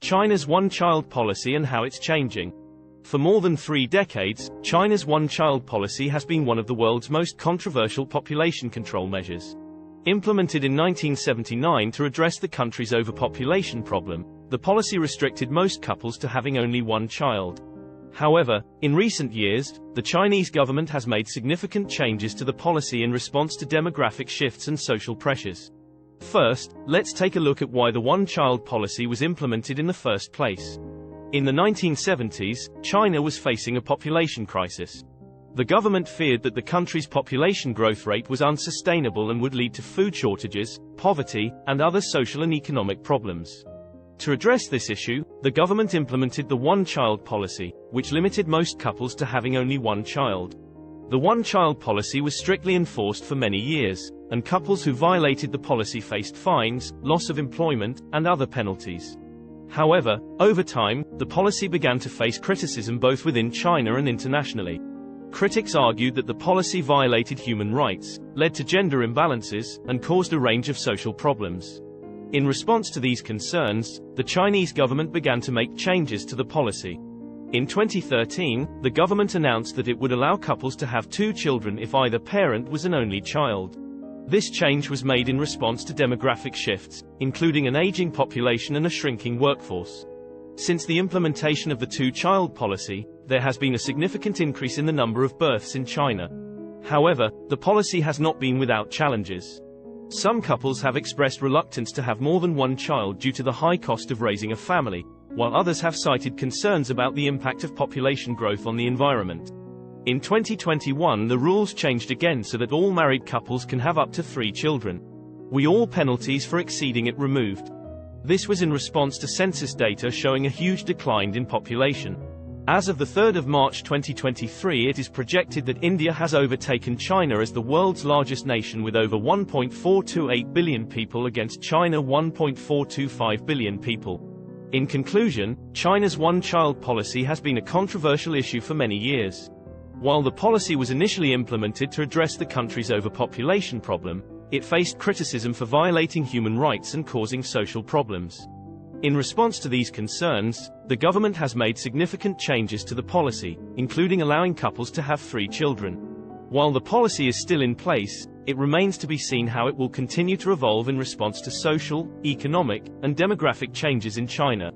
China's one-child policy and how it's changing. For more than 3 decades, China's one-child policy has been one of the world's most controversial population control measures. Implemented in 1979 to address the country's overpopulation problem, the policy restricted most couples to having only one child. However, in recent years, the Chinese government has made significant changes to the policy in response to demographic shifts and social pressures. First, let's take a look at why the one-child policy was implemented in the first place. In the 1970s, China was facing a population crisis. The government feared that the country's population growth rate was unsustainable and would lead to food shortages, poverty, and other social and economic problems. To address this issue, the government implemented the one-child policy, which limited most couples to having only one child. The one-child policy was strictly enforced for many years, and couples who violated the policy faced fines, loss of employment, and other penalties. However, over time, the policy began to face criticism both within China and internationally. Critics argued that the policy violated human rights, led to gender imbalances, and caused a range of social problems. In response to these concerns, the Chinese government began to make changes to the policy. In 2013, the government announced that it would allow couples to have 2 children if either parent was an only child. This change was made in response to demographic shifts, including an aging population and a shrinking workforce. Since the implementation of the 2-child policy, there has been a significant increase in the number of births in China. However, the policy has not been without challenges. Some couples have expressed reluctance to have more than one child due to the high cost of raising a family, while others have cited concerns about the impact of population growth on the environment. In 2021, the rules changed again so that all married couples can have up to 3 children, with all penalties for exceeding it removed. This was in response to census data showing a huge decline in population. As of the 3rd of March 2023, it is projected that India has overtaken China as the world's largest nation with over 1.428 billion people against China 1.425 billion people. In conclusion, China's one-child policy has been a controversial issue for many years. While the policy was initially implemented to address the country's overpopulation problem, it faced criticism for violating human rights and causing social problems. In response to these concerns, the government has made significant changes to the policy, including allowing couples to have 3 children. While the policy is still in place, it remains to be seen how it will continue to evolve in response to social, economic, and demographic changes in China.